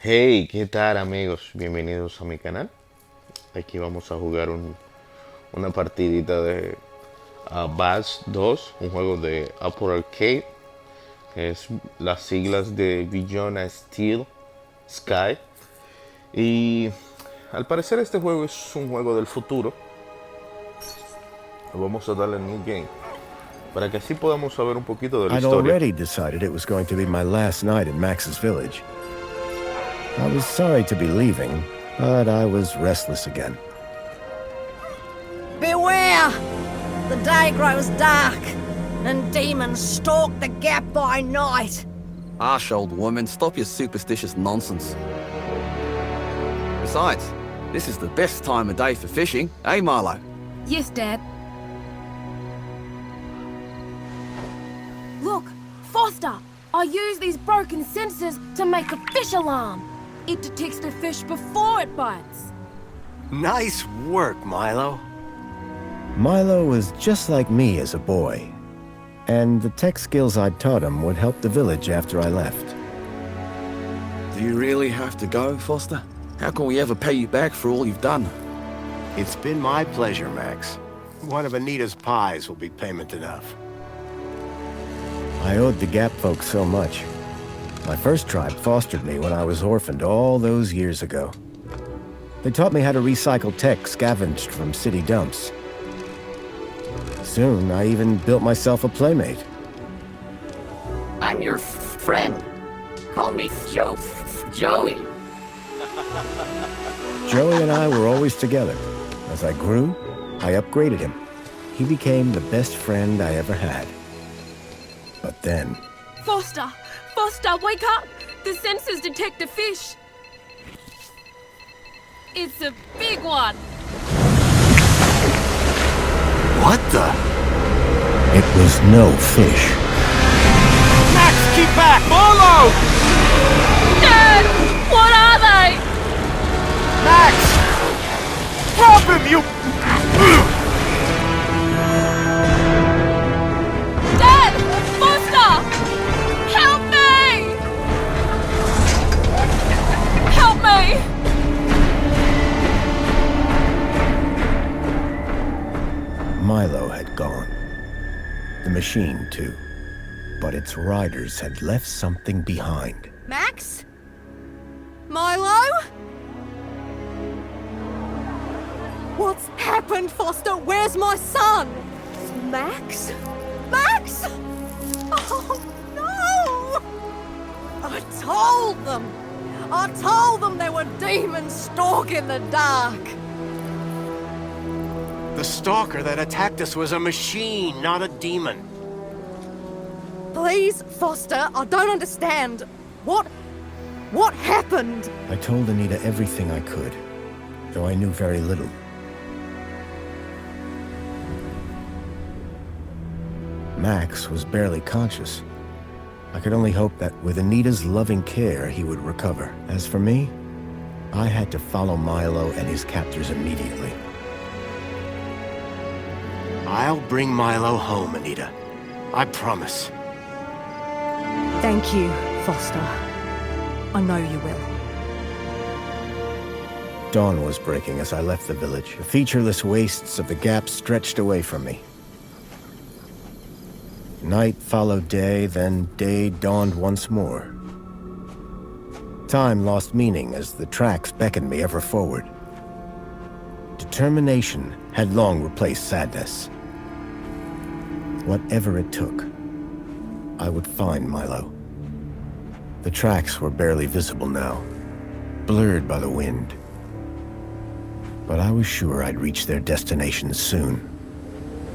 Hey, ¿qué tal amigos? Bienvenidos a mi canal. Aquí vamos a jugar una partidita de Bass 2, un juego de Apple Arcade, que es las siglas de Beyond a Steel Sky. Y al parecer este juego es un juego del futuro. Vamos a darle New Game para que así podamos saber un poquito de la I'd historia. already decided it was going to be my last night in Max's village. I was sorry to be leaving, but I was restless again. Beware! The day grows dark, and demons stalk the gap by night. Harsh, old woman, stop your superstitious nonsense. Besides, this is the best time of day for fishing, eh, Milo? Yes, Dad. Look, Foster! I use these broken sensors to make a fish alarm. It detects the fish before it bites. Nice work, Milo. Milo was just like me as a boy, and the tech skills I'd taught him would help the village after I left. Do you really have to go, Foster? How can we ever pay you back for all you've done? It's been my pleasure, Max. One of Anita's pies will be payment enough. I owed the Gap folks so much. My first tribe fostered me when I was orphaned all those years ago. They taught me how to recycle tech scavenged from city dumps. Soon, I even built myself a playmate. I'm your friend. Call me Joey. Joey and I were always together. As I grew, I upgraded him. He became the best friend I ever had. But then... Foster! Foster, wake up! The sensors detect a fish. It's a big one. What the? it was no fish. Max, keep back! Follow! Dad! What are they? Max! Help him, you... Dad! Foster! Help me! Help me! Milo had gone. The machine, too. But its riders had left something behind. Max? Milo? What's happened, Foster? Where's my son? Max? Max? Oh, no! I told them there were demons stalking the dark. The stalker that attacked us was a machine, not a demon. Please, Foster, I don't understand. What happened? I told Anita everything I could, though I knew very little. Max was barely conscious. I could only hope that with Anita's loving care, he would recover. As for me, I had to follow Milo and his captors immediately. I'll bring Milo home, Anita. I promise. Thank you, Foster. I know you will. Dawn was breaking as I left the village. The featureless wastes of the Gap stretched away from me. Night followed day, then day dawned once more. Time lost meaning as the tracks beckoned me ever forward. Determination had long replaced sadness. Whatever it took, I would find Milo. The tracks were barely visible now, blurred by the wind. But I was sure I'd reach their destination soon.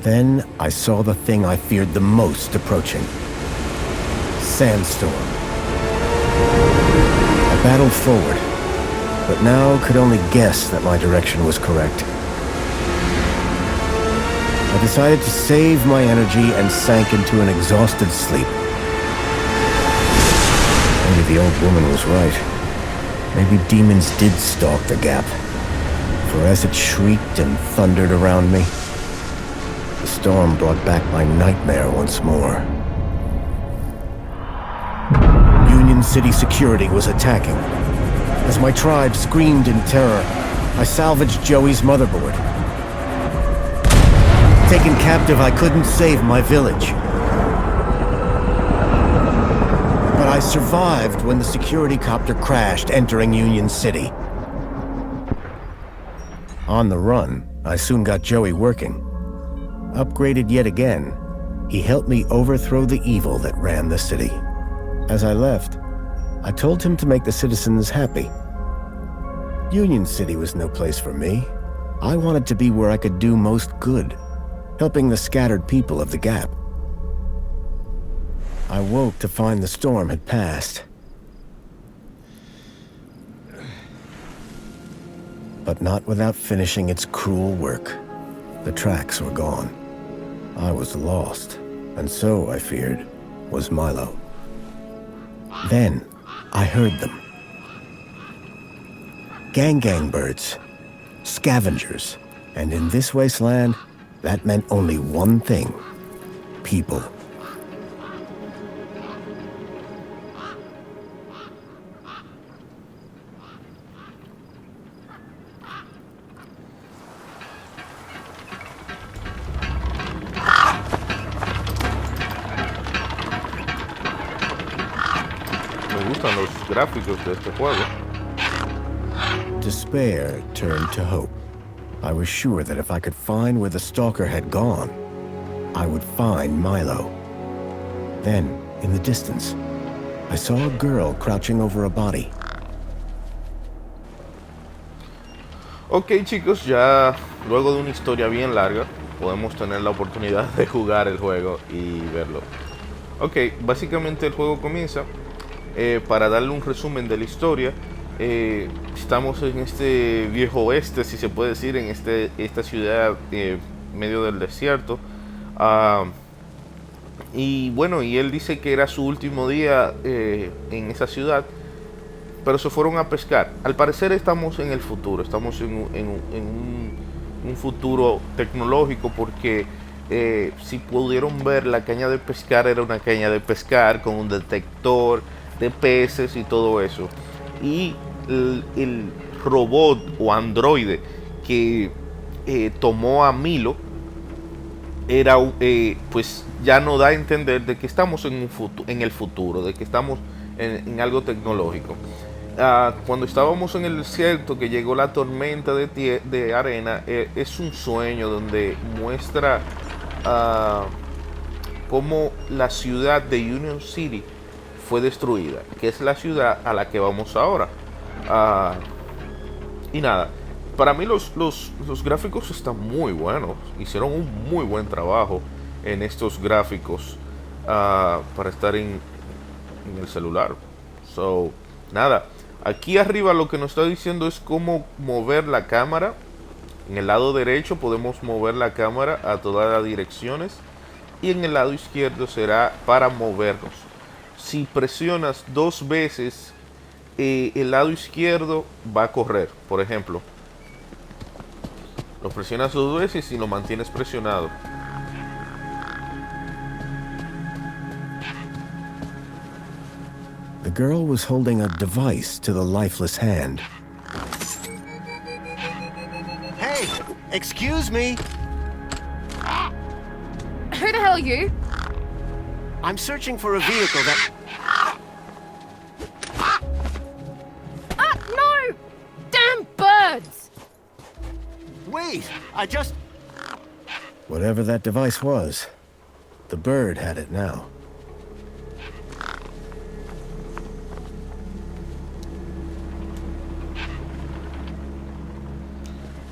Then I saw the thing I feared the most approaching. Sandstorm. I battled forward, but now could only guess that my direction was correct. I decided to save my energy and sank into an exhausted sleep. Maybe the old woman was right. Maybe demons did stalk the Gap. For as it shrieked and thundered around me, the storm brought back my nightmare once more. Union City security was attacking. As my tribe screamed in terror, I salvaged Joey's motherboard. Taken captive, I couldn't save my village. But I survived when the security copter crashed, entering Union City. On the run, I soon got Joey working. Upgraded yet again, he helped me overthrow the evil that ran the city. As I left, I told him to make the citizens happy. Union City was no place for me. I wanted to be where I could do most good, helping the scattered people of the Gap. I woke to find the storm had passed. But not without finishing its cruel work. The tracks were gone. I was lost, and so, I feared, was Milo. Then, I heard them. Gang birds, scavengers, and in this wasteland, that meant only one thing: people. Me gustan los gráficos de este juego. Despair turned to hope. I was sure that if I could find where the stalker had gone, I would find Milo. Then, in the distance, I saw a girl crouching over a body. Ok, chicos, ya luego de una historia bien larga, podemos tener la oportunidad de jugar el juego y verlo. Ok, básicamente el juego comienza. Para darle un resumen de la historia, estamos en este viejo oeste, si se puede decir, en esta ciudad medio del desierto. Y bueno, y él dice que era su último día en esa ciudad, pero se fueron a pescar. Al parecer estamos en el futuro, estamos en un futuro tecnológico, porque si pudieron ver, la caña de pescar era una caña de pescar con un detector de peces y todo eso. Y el robot o androide que tomó a Milo era pues ya no da a entender de que estamos en el futuro, de que estamos en algo tecnológico. Cuando estábamos en el desierto, que llegó la tormenta de arena, es un sueño donde muestra cómo la ciudad de Union City fue destruida, que es la ciudad a la que vamos ahora. Y nada, para mí los gráficos están muy buenos. Hicieron un muy buen trabajo en estos gráficos para estar en el celular. So, nada, aquí arriba lo que nos está diciendo es cómo mover la cámara. En el lado derecho podemos mover la cámara a todas las direcciones, y en el lado izquierdo será para movernos. Si presionas 2 veces, el lado izquierdo va a correr. Por ejemplo, lo presionas 2 veces y lo mantienes presionado. The girl was holding a device to the lifeless hand. Hey, excuse me. Who the hell are you? I'm searching for a vehicle that... No! Damn birds! Wait, I just... Whatever that device was, the bird had it now.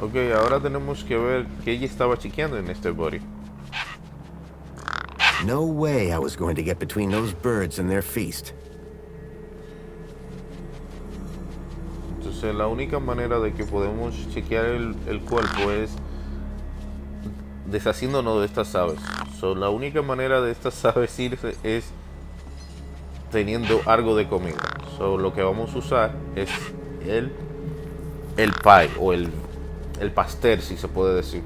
Ok, ahora tenemos que ver que ella estaba chequeando en este body. No way I was going to get between those birds and their feast. Entonces la única manera de que podemos chequear el cuerpo es deshaciéndonos de estas aves. So, la única manera de estas aves irse es teniendo algo de comida. So, lo que vamos a usar es el pie o el pastel, si se puede decir.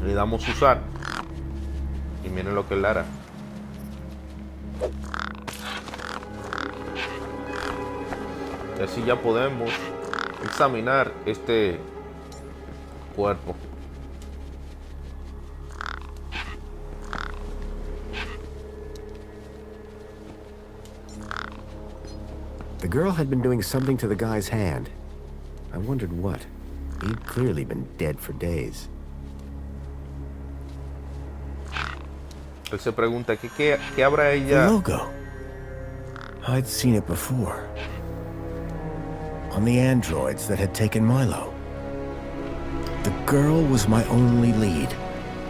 Le damos a usar y miren lo que él hará. Y así ya podemos examinar este cuerpo. The girl had been doing something to the guy's hand. I wondered what. He'd clearly been dead for days. Él se pregunta ¿qué habrá The ella? logo. I'd seen it before. On the androids that had taken Milo. The girl was my only lead.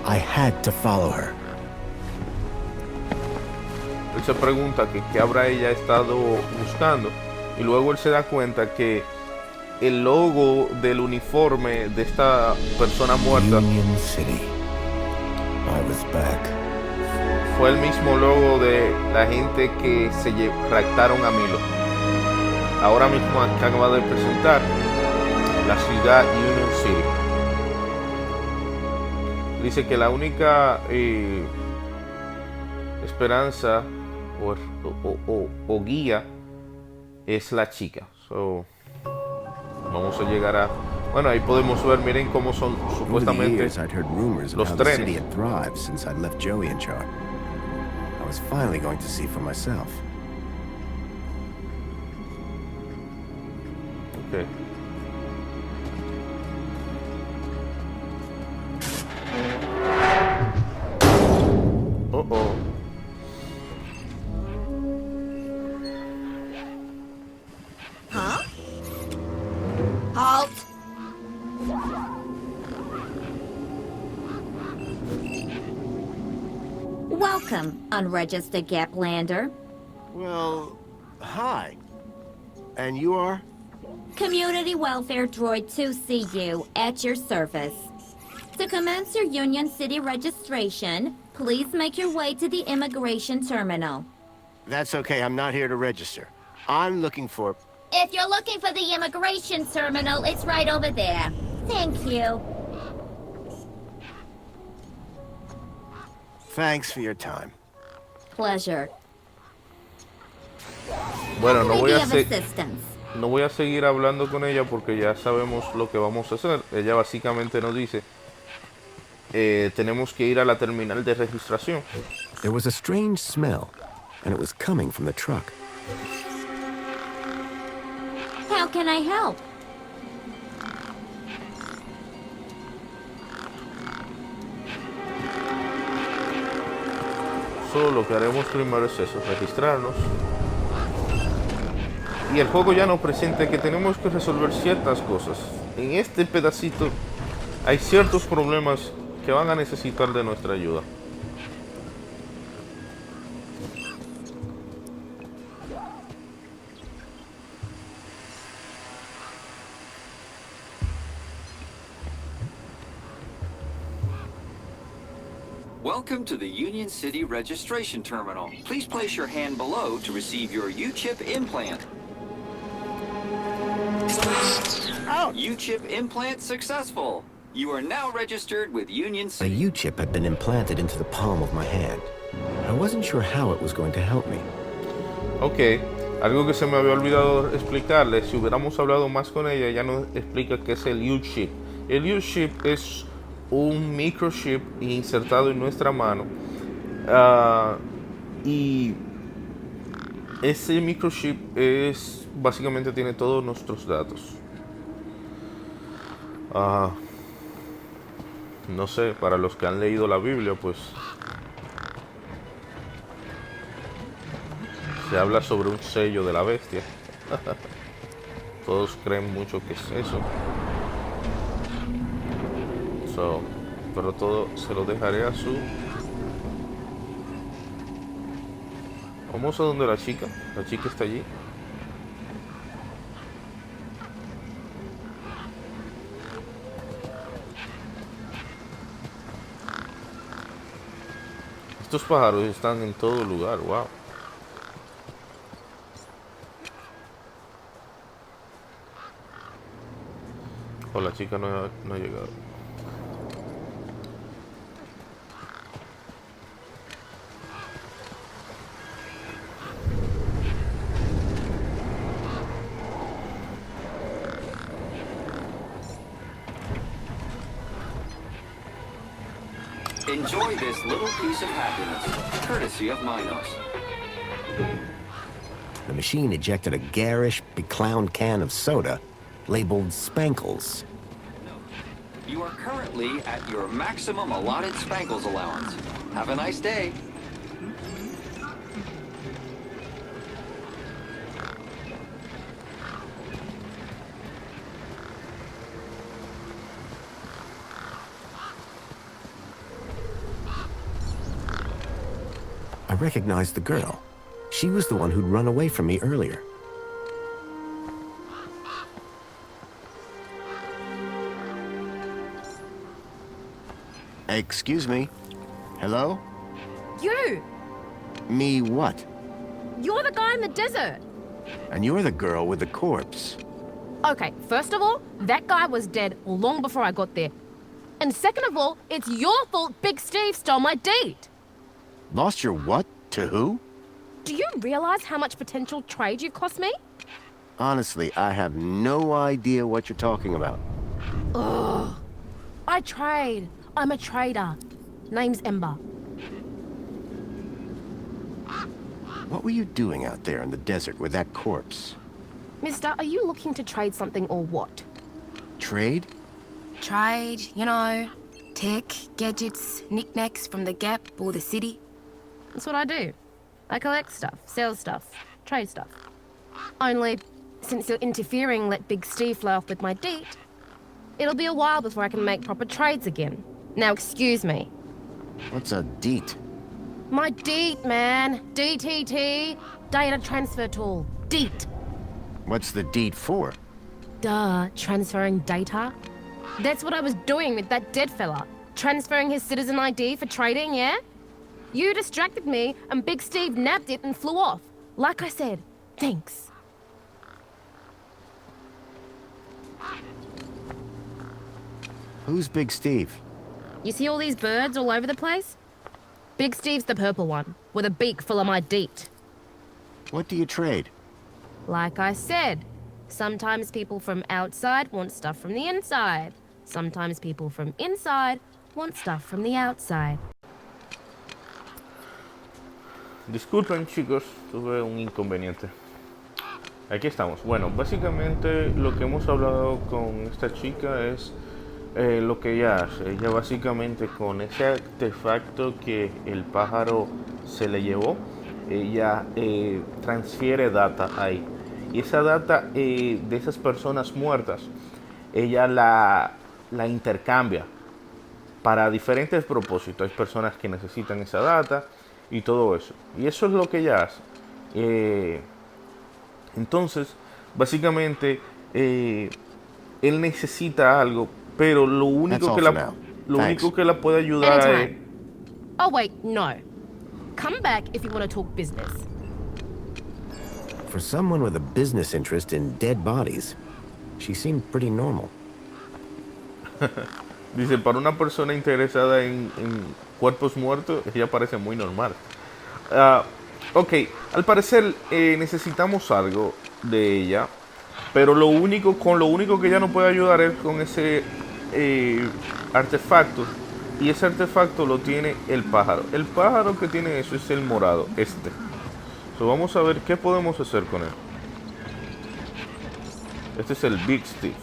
I had to follow her. Él se pregunta qué habrá ella estado buscando y luego él se da cuenta que el logo del uniforme de esta persona muerta Union City. I was back. fue el mismo logo de la gente que se raptaron a Milo. Ahora mismo acaba de presentar la ciudad Union City. Dice que la única esperanza o guía es la chica. So, vamos a llegar a... Bueno, ahí podemos ver, miren cómo son Over the supuestamente years, I'd heard rumors of los how the city trenes. had thrived since I'd left Joey in charge. I was finally going to see for myself. Okay. Uh-oh. Huh? Halt! Welcome, unregistered Gaplander. Well, hi. And you are? Community Welfare Droid 2CU at your service. To commence your Union City registration, please make your way to the immigration terminal. That's okay, I'm not here to register. I'm looking for... If you're looking for the immigration terminal, it's right over there. Thank you. Thanks for your time. Pleasure. Bueno, May be of assistance. no voy a seguir hablando con ella porque ya sabemos lo que vamos a hacer. Ella básicamente nos dice, tenemos que ir a la terminal de registración. There was a strange smell, and it was coming from the truck. How can I help? Solo lo que haremos primero es eso, registrarnos. Y el juego ya nos presenta que tenemos que resolver ciertas cosas. En este pedacito hay ciertos problemas que van a necesitar de nuestra ayuda. Welcome to the Union City Registration Terminal. Please place your hand below to receive your U-chip implant. U-chip implant successful. You are now registered with Union A City. U-chip had been implanted into the palm of my hand. I wasn't sure how it was going to help me. Ok, algo que se me había olvidado explicarle, si hubiéramos hablado más con ella, ella nos explica qué es el U-chip. El U-chip es un microchip insertado en nuestra mano y ese microchip es básicamente tiene todos nuestros datos. No sé, para los que han leído la Biblia, pues se habla sobre un sello de la bestia. Todos creen mucho que es eso. Pero todo se lo dejaré a su... Vamos a donde la chica. La chica está allí. Estos pájaros están en todo lugar. Wow. Oh, la chica no ha llegado. Enjoy this little piece of happiness, courtesy of Minos. The machine ejected a garish, beclowned can of soda labeled Spankles. You are currently at your maximum allotted Spankles allowance. Have a nice day. I recognized the girl. She was the one who'd run away from me earlier. Excuse me. Hello? You! Me what? You're the guy in the desert! And you're the girl with the corpse. Okay, first of all, that guy was dead long before I got there. And second of all, it's your fault Big Steve stole my date! Lost your what? To who? Do you realize how much potential trade you cost me? Honestly, I have no idea what you're talking about. Ugh. I trade. I'm a trader. Name's Ember. What were you doing out there in the desert with that corpse? Mister, are you looking to trade something or what? Trade? Trade, you know, tech, gadgets, knickknacks from the Gap or the city. That's what I do. I collect stuff, sell stuff, trade stuff. Only, since you're interfering, let Big Steve fly off with my deet, it'll be a while before I can make proper trades again. Now excuse me. What's a deet? My deet, man. DTT. Data transfer tool. Deet. What's the deet for? Duh, transferring data. That's what I was doing with that dead fella. Transferring his citizen ID for trading, yeah? You distracted me, and Big Steve nabbed it and flew off. Like I said, thanks. Who's Big Steve? You see all these birds all over the place? Big Steve's the purple one, with a beak full of my deet. What do you trade? Like I said, sometimes people from outside want stuff from the inside. Sometimes people from inside want stuff from the outside. Disculpen chicos, tuve un inconveniente. Aquí estamos. Bueno, básicamente lo que hemos hablado con esta chica es lo que ella hace. Ella básicamente con ese artefacto que el pájaro se le llevó, ella transfiere data ahí. Y esa data de esas personas muertas, ella la intercambia para diferentes propósitos. Hay personas que necesitan esa data y todo eso. Y eso es lo que ella hace. Entonces, básicamente, él necesita algo, pero lo único que la puede ayudar es... Oh, wait, no. Come back if you want to talk business. For someone with a business interest in dead bodies, she seemed pretty normal. Dice, para una persona interesada en cuerpos muertos, ella parece muy normal. Ok, al parecer necesitamos algo de ella, pero lo único que ella nos puede ayudar es con ese artefacto, y ese artefacto lo tiene el pájaro. El pájaro que tiene eso es el morado, este. So, vamos a ver qué podemos hacer con él. Este es el Big Steve.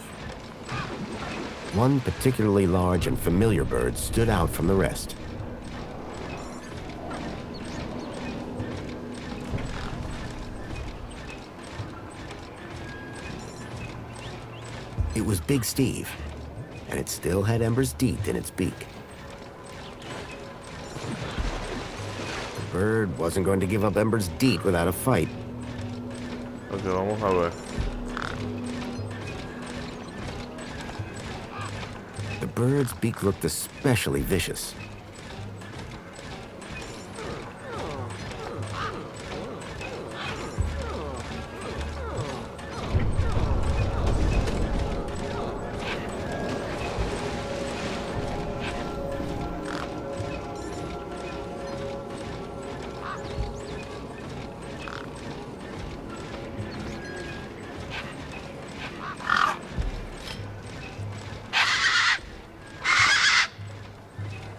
One particularly large and familiar bird stood out from the rest. It was Big Steve, and it still had Ember's deet in its beak. The bird wasn't going to give up Ember's deet without a fight. Ok, vamos a ver. The bird's beak looked especially vicious.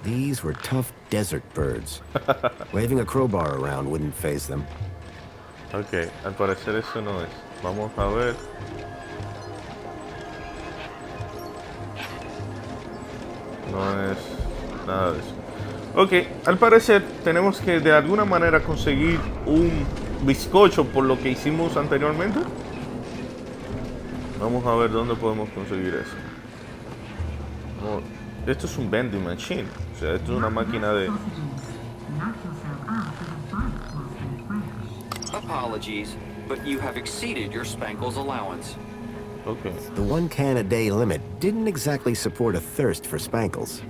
These were tough desert birds. Waving a crowbar around wouldn't faze them. Ok, al parecer eso no es. Vamos a ver. No es nada de eso. Ok, al parecer tenemos que de alguna manera conseguir un bizcocho por lo que hicimos anteriormente. Vamos a ver dónde podemos conseguir eso. No, esto es un vending machine. O sea, esto es una máquina de... Apologies, but you have exceeded your Spankles allowance. Okay. The 1 can a day limit didn't exactly support a thirst for Spankles.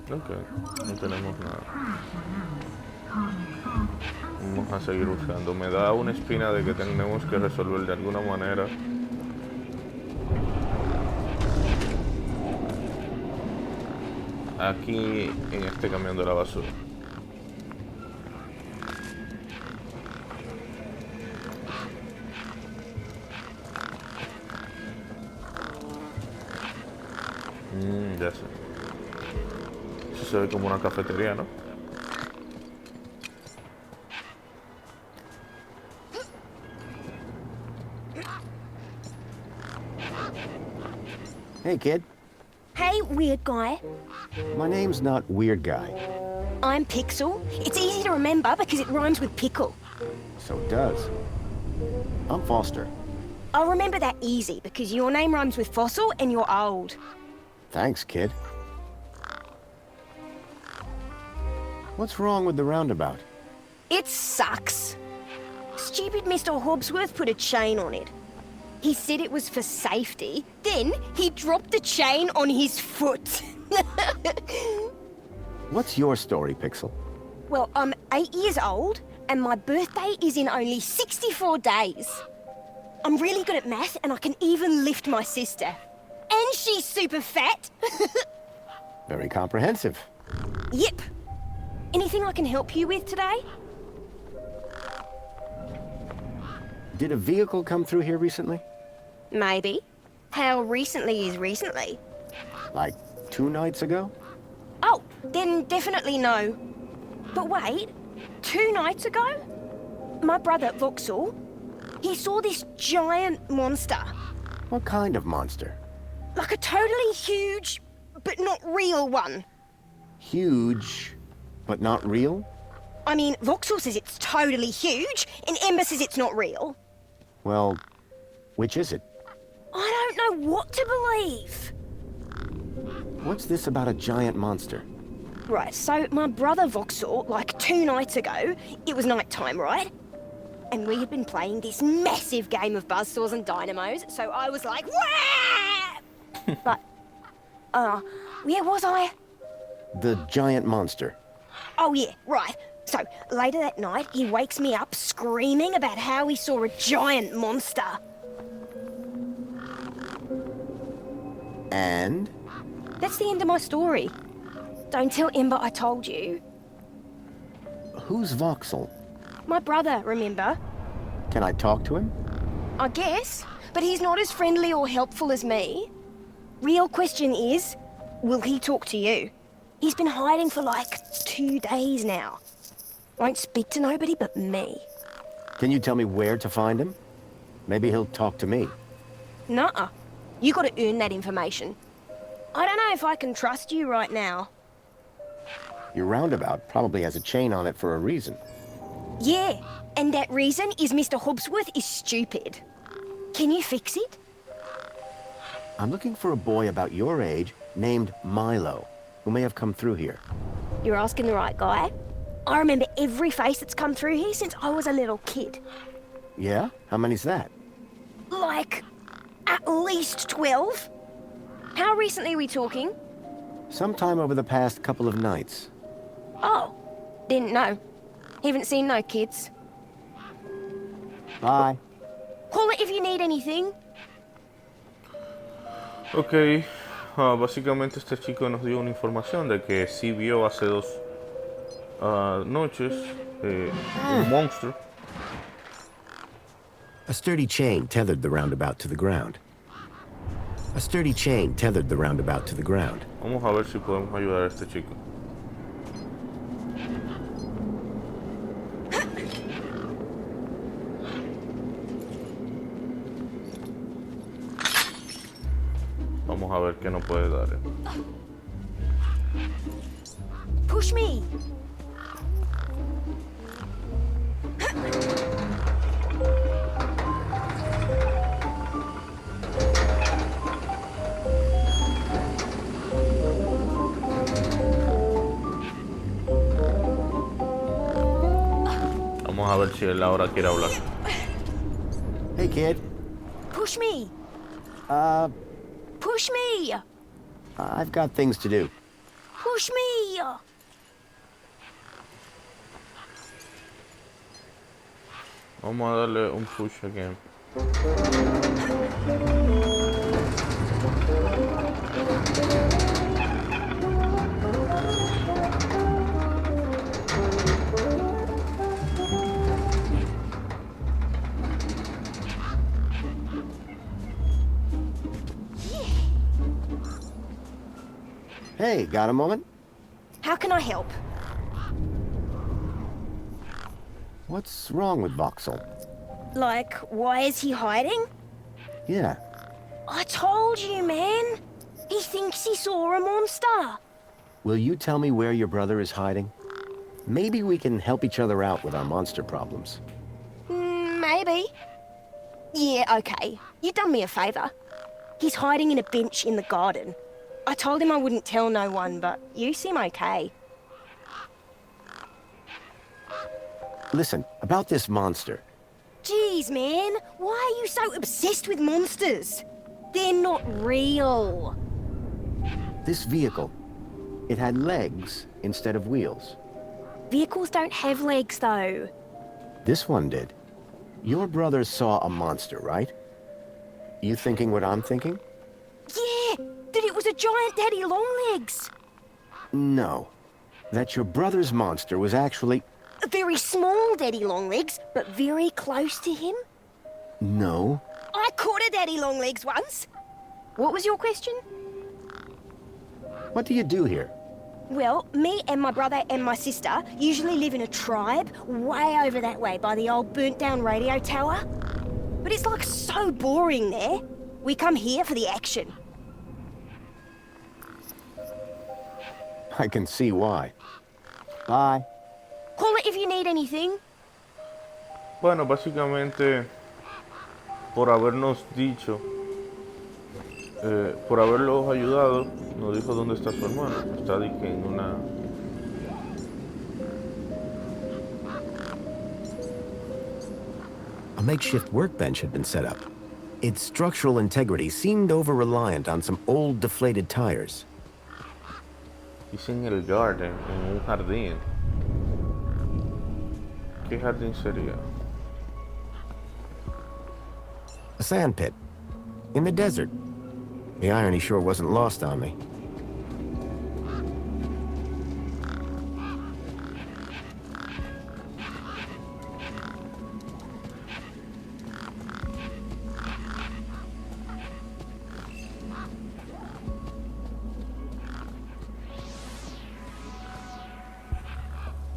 Ok, no tenemos nada. Vamos a seguir buscando. Me da una espina de que tenemos que resolver de alguna manera. Aquí en este camión de la basura. Ya sé. Eso se ve como una cafetería, ¿no? Hey, kid. Hey, weird guy. My name's not Weird Guy. I'm Pixel. It's easy to remember because it rhymes with pickle. So it does. I'm Foster. I'll remember that easy because your name rhymes with fossil and you're old. Thanks, kid. What's wrong with the roundabout? It sucks. Stupid Mr. Hobbsworth put a chain on it. He said it was for safety, then he dropped the chain on his foot. What's your story, Pixel? Well, I'm 8 years old, and my birthday is in only 64 days. I'm really good at math, and I can even lift my sister. And she's super fat. Very comprehensive. Yep. Anything I can help you with today? Did a vehicle come through here recently? Maybe. How recently is recently? Like 2 nights ago? Oh, then definitely no. But wait, 2 nights ago? My brother, Vauxhall, he saw this giant monster. What kind of monster? Like a totally huge, but not real one. Huge, but not real? I mean, Vauxhall says it's totally huge, and Ember says it's not real. Well, which is it? I don't know what to believe. What's this about a giant monster? Right, so my brother Vauxhall, like 2 nights ago, it was night time, right? And we had been playing this massive game of buzzsaws and dynamos, so I was like, wah! But, where was I? The giant monster. Oh yeah, right. So, later that night, he wakes me up screaming about how he saw a giant monster. And? That's the end of my story. Don't tell Ember I told you. Who's Vauxhall? My brother, remember? Can I talk to him? I guess, but he's not as friendly or helpful as me. Real question is, will he talk to you? He's been hiding for like 2 days now. Won't speak to nobody but me. Can you tell me where to find him? Maybe he'll talk to me. Nuh-uh. You gotta earn that information. I don't know if I can trust you right now. Your roundabout probably has a chain on it for a reason. Yeah, and that reason is Mr. Hobbsworth is stupid. Can you fix it? I'm looking for a boy about your age named Milo, who may have come through here. You're asking the right guy. I remember every face that's come through here since I was a little kid. Yeah? How many's that? Like, at least 12. How recently are we talking? Sometime over the past couple of nights. Oh, didn't know. Haven't seen no kids. Bye. Call it if you need anything. Ok, Básicamente este chico nos dio una información de que sí vio hace 2 noches un monstruo. A sturdy chain tethered the roundabout to the ground. A sturdy chain tethered the roundabout to the ground. Vamos a ver si podemos ayudar a este chico. Vamos a ver qué nos puede dar. Push me! Vamos a ver si él ahora quiere hablar. Hey, kid. Push me! Uh, Push me! I've got things to do. Push me! Vamos a darle un push again. Hey, got a moment? How can I help? What's wrong with Voxel? Like, why is he hiding? Yeah. I told you, man. He thinks he saw a monster. Will you tell me where your brother is hiding? Maybe we can help each other out with our monster problems. Maybe. Yeah, okay. You done me a favor. He's hiding in a bench in the garden. I told him I wouldn't tell no one, but you seem okay. Listen, about this monster. Jeez, man. Why are you so obsessed with monsters? They're not real. This vehicle, it had legs instead of wheels. Vehicles don't have legs, though. This one did. Your brother saw a monster, right? You thinking what I'm thinking? Yeah, that it was a giant daddy longlegs. No. That your brother's monster was actually... A very small daddy longlegs, but very close to him. No. I caught a daddy longlegs once. What was your question? What do you do here? Well, me and my brother and my sister usually live in a tribe way over that way by the old burnt-down radio tower. But it's like so boring there. We come here for the action. I can see why. Bye. Call it if you need anything. Bueno, básicamente, por habernos dicho, por haberlos ayudado, nos dijo dónde está su hermano. Está dije, en una... A makeshift workbench had been set up. Its structural integrity seemed over-reliant on some old deflated tires. Dice en el garden, en un jardín. ¿Qué jardín sería? A sand pit. In the desert. The irony sure wasn't lost on me.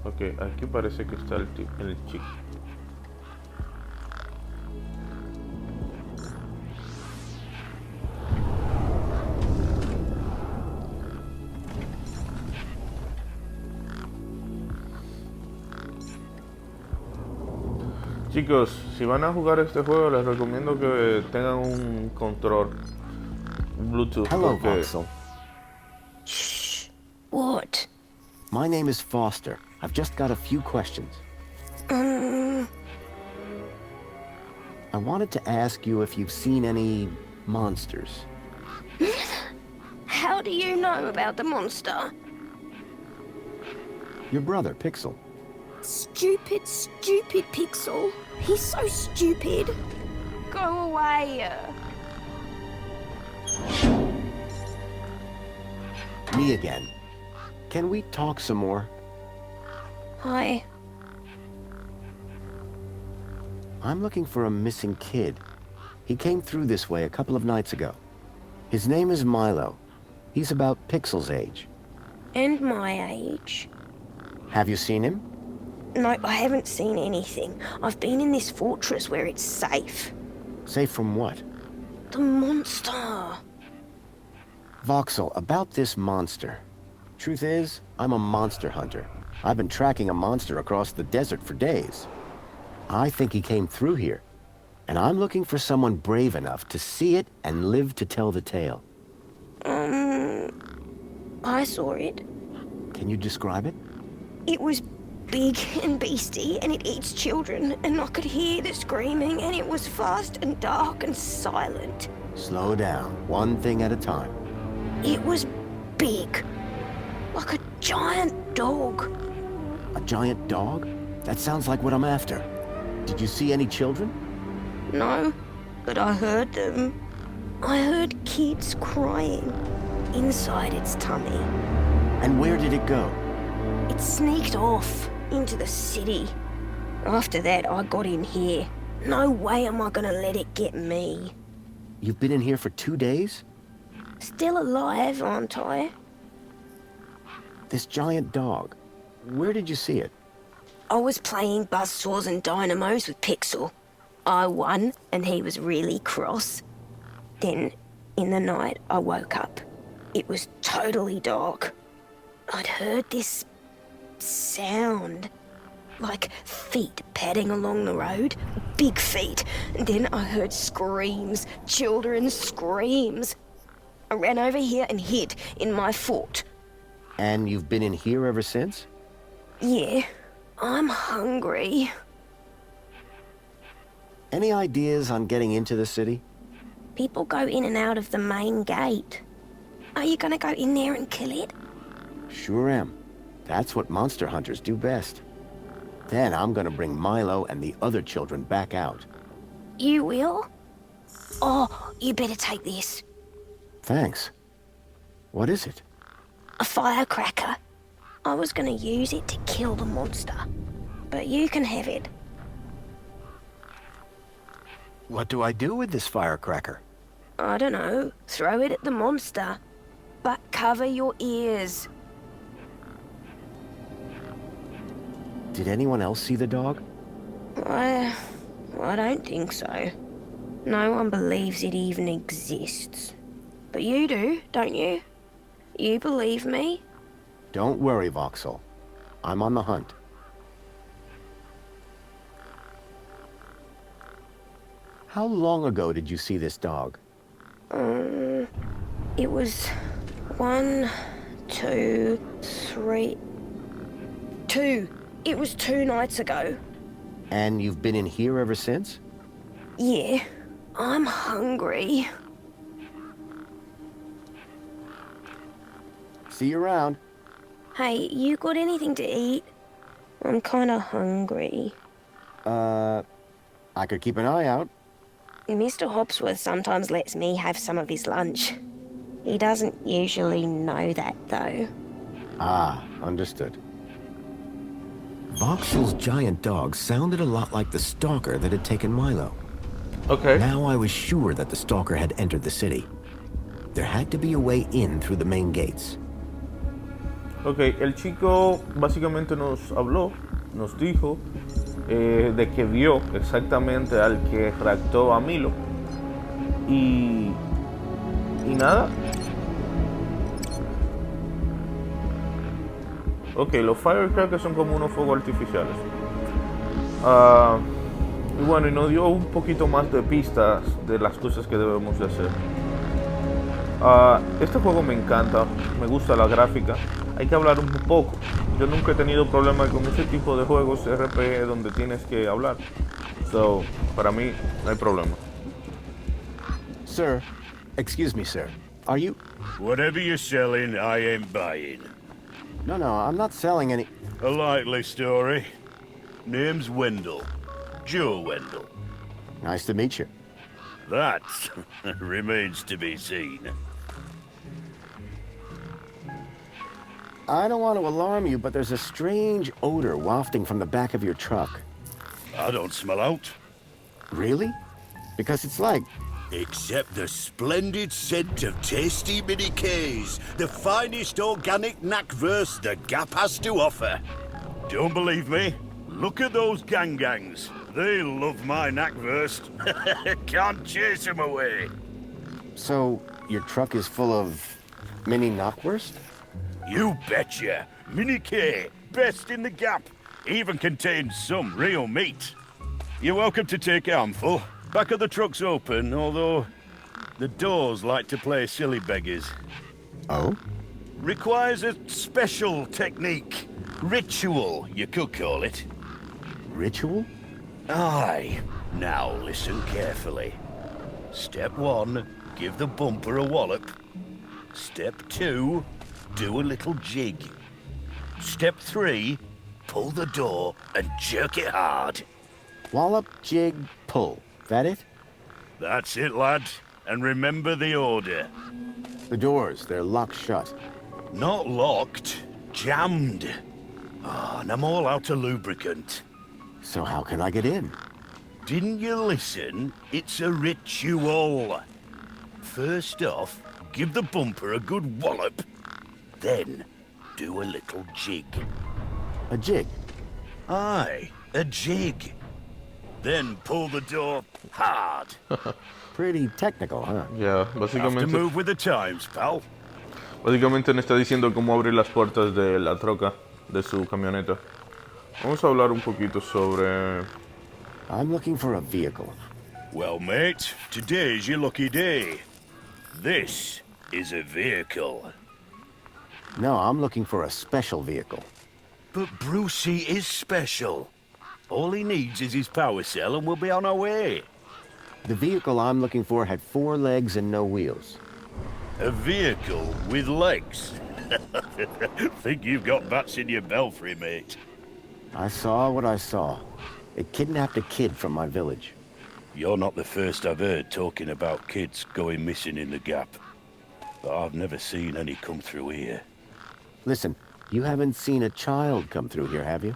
Ok, aquí parece que está el chico. Chicos, si van a jugar este juego, les recomiendo que tengan un control Bluetooth. Hello, porque... Voxel. Shh. What? My name is Foster. I've just got a few questions. I wanted to ask you if you've seen any monsters. How do you know about the monster? Your brother, Pixel. Stupid, stupid Pixel. He's so stupid. Go away. Me again. Can we talk some more? Hi. I'm looking for a missing kid. He came through this way a couple of nights ago. His name is Milo. He's about Pixel's age. And my age. Have you seen him? No, I haven't seen anything. I've been in this fortress where it's safe. Safe from what? The monster. Voxel, about this monster. Truth is, I'm a monster hunter. I've been tracking a monster across the desert for days. I think he came through here, and I'm looking for someone brave enough to see it and live to tell the tale. I saw it. Can you describe it? It was big and beastie, and it eats children, and I could hear the screaming, and it was fast and dark and silent. Slow down, one thing at a time. It was big, like a giant dog. A giant dog? That sounds like what I'm after. Did you see any children? No, but I heard them. I heard kids crying inside its tummy. And where did it go? It sneaked off into the city. After that, I got in here. No way am I gonna let it get me. You've been in here for 2 days? Still alive, aren't I? This giant dog. Where did you see it? I was playing buzzsaws and dynamos with Pixel. I won, and he was really cross. Then, in the night, I woke up. It was totally dark. I'd heard this sound, like feet padding along the road, big feet. And then I heard screams, children's screams. I ran over here and hid in my fort. And you've been in here ever since? Yeah, I'm hungry. Any ideas on getting into the city? People go in and out of the main gate. Are you gonna go in there and kill it? Sure am. That's what monster hunters do best. Then I'm gonna bring Milo and the other children back out. You will? Oh, you better take this. Thanks. What is it? A firecracker. I was gonna use it to kill the monster, but you can have it. What do I do with this firecracker? I don't know. Throw it at the monster, but cover your ears. Did anyone else see the dog? I don't think so. No one believes it even exists. But you do, don't you? You believe me? Don't worry, Voxel. I'm on the hunt. How long ago did you see this dog? It was 1, 2, 3... 2. It was 2 nights ago. And you've been in here ever since? Yeah. I'm hungry. See you around. Hey, you got anything to eat? I'm kinda hungry. I could keep an eye out. Mr. Hopsworth sometimes lets me have some of his lunch. He doesn't usually know that, though. Ah, understood. Voxel's giant dog sounded a lot like the stalker that had taken Milo. Okay. Now I was sure that the stalker had entered the city. There had to be a way in through the main gates. Ok, el chico básicamente nos habló, nos dijo de que vio exactamente al que raptó a Milo. Y nada. Ok, los firecrackers son como unos fuegos artificiales. Y bueno, y nos dio un poquito más de pistas de las cosas que debemos de hacer. Este juego me encanta, me gusta la gráfica. Hay que hablar un poco. Yo nunca he tenido problemas con ese tipo de juegos RPG donde tienes que hablar. So, para mí no hay problema. Sir, excuse me, sir. Are you... Whatever you're selling, I ain't buying. No, I'm not selling any... A likely story. Name's Wendell. Joe Wendell. Nice to meet you. That remains to be seen. I don't want to alarm you, but there's a strange odor wafting from the back of your truck. I don't smell out. Really? Because it's like... Except the splendid scent of tasty mini Ks, the finest organic knackverse the Gap has to offer. Don't believe me? Look at those gangs. They love my knackverse. Can't chase them away. So, your truck is full of mini knockwurst? You betcha. Mini K, best in the Gap. Even contains some real meat. You're welcome to take a handful. Back of the truck's open, although the doors like to play silly beggars. Oh? Requires a special technique. Ritual, you could call it. Ritual? Aye. Now listen carefully. Step 1, give the bumper a wallop. Step 2, do a little jig. Step 3, pull the door and jerk it hard. Wallop, jig, pull. That it? That's it, lad. And remember the order. The doors, they're locked shut. Not locked, jammed. Ah, and I'm all out of lubricant. So how can I get in? Didn't you listen? It's a ritual. First off, give the bumper a good wallop. Then, do a little jig. A jig? Aye, a jig. Then pull the door hard. Pretty technical, huh? Ya, Have to básicamente, move with the times, pal. básicamente me está diciendo cómo abrir las puertas de la troca de su camioneta. Vamos a hablar un poquito sobre... I'm looking for a vehicle. Well, mate, today's your lucky day. This is a vehicle. No, I'm looking for a special vehicle. But Brucey is special. All he needs is his power cell and we'll be on our way. The vehicle I'm looking for had 4 legs and no wheels. A vehicle with legs? Think you've got bats in your belfry, mate. I saw what I saw. It kidnapped a kid from my village. You're not the first I've heard talking about kids going missing in the Gap. But I've never seen any come through here. Listen, you haven't seen a child come through here, have you?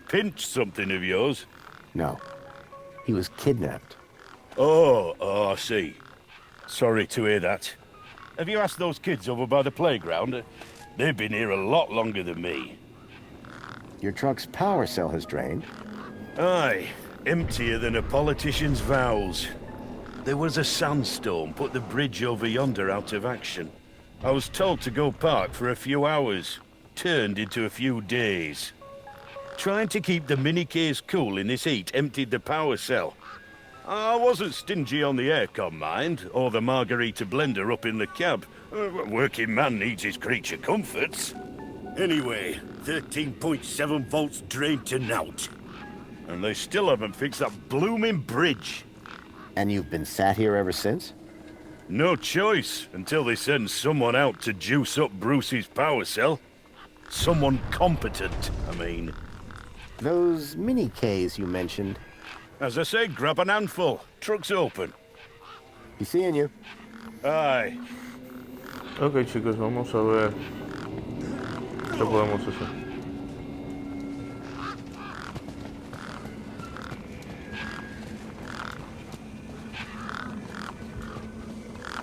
Pinched something of yours? No. He was kidnapped. Oh, I see. Sorry to hear that. Have you asked those kids over by the playground? They've been here a lot longer than me. Your truck's power cell has drained. Aye, emptier than a politician's vows. There was a sandstorm put the bridge over yonder out of action. I was told to go park for a few hours. Turned into a few days. Trying to keep the mini case cool in this heat emptied the power cell. I wasn't stingy on the aircon, mind, or the margarita blender up in the cab. A working man needs his creature comforts. Anyway, 13.7 volts drained to naught. And they still haven't fixed that blooming bridge. And you've been sat here ever since? No choice, until they send someone out to juice up Brucey's power cell. Someone competent, I mean. Those mini Ks you mentioned. As I say, grab an handful. Truck's open. Be seeing you. Aye. Ok, chicos, vamos a ver qué podemos hacer.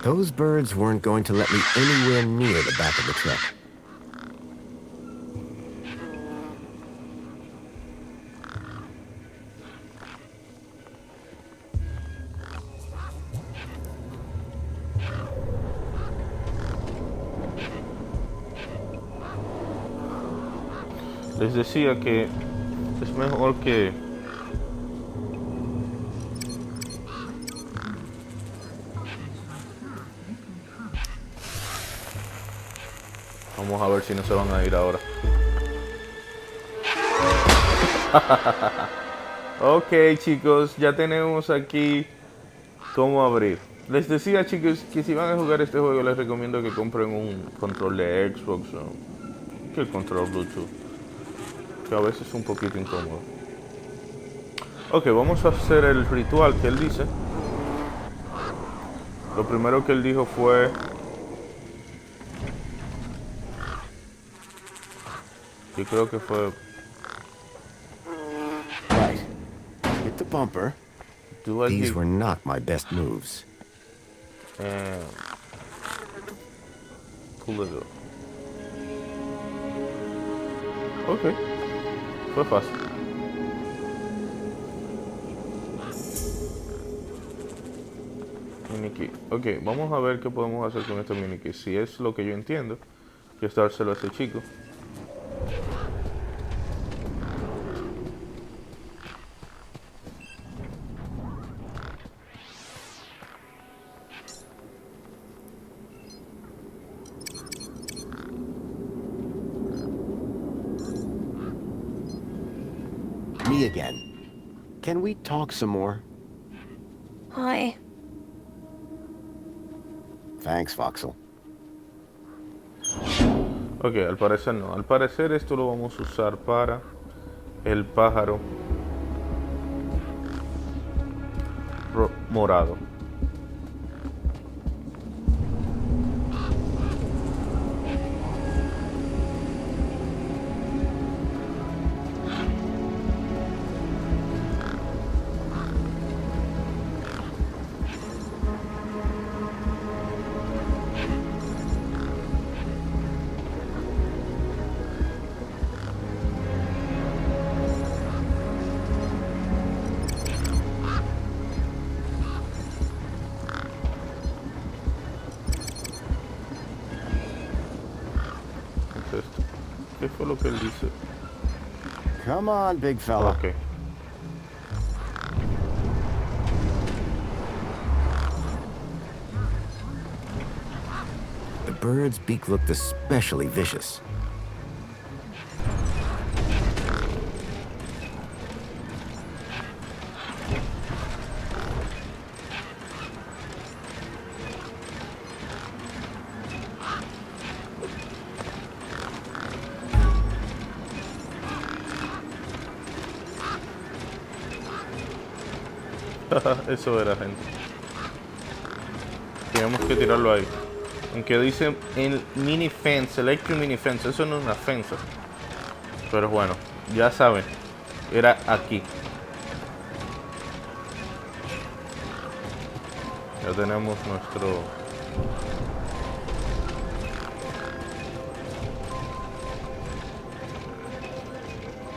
Those birds weren't going to let me anywhere near the back of the truck. Les decía que es mejor que vamos a ver si no se van a ir ahora. Ok, chicos, ya tenemos aquí cómo abrir. Les decía, chicos, que si van a jugar este juego les recomiendo que compren un control de Xbox o que el control Bluetooth, que a veces es un poquito incómodo. Ok, vamos a hacer el ritual que él dice. Lo primero que él dijo fue Yo creo que fue... Right. Hit the bumper. These were not my best moves. Pull it up. Ok. Fue fácil. Mini-key. Ok, vamos a ver qué podemos hacer con este mini-key. Si es lo que yo entiendo, que es dárselo a ese chico. Me again. Can we talk some more? Hi. Thanks, Voxel. Ok, al parecer no. Al parecer esto lo vamos a usar para el pájaro morado. Esto. ¿Qué fue lo que él dice? Come on, big fella. Ok. The bird's beak looked especially vicious. Eso era, gente. Tenemos que tirarlo ahí. Aunque dice el mini fence, electric mini fence, eso no es una fence. Pero bueno, ya saben, era aquí. Ya tenemos nuestro...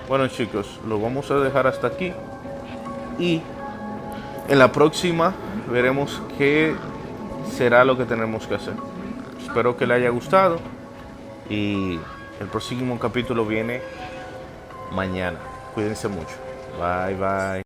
Bueno, chicos, lo vamos a dejar hasta aquí. Y en la próxima veremos qué será lo que tenemos que hacer. Espero que le haya gustado. Y el próximo capítulo viene mañana. Cuídense mucho. Bye, bye.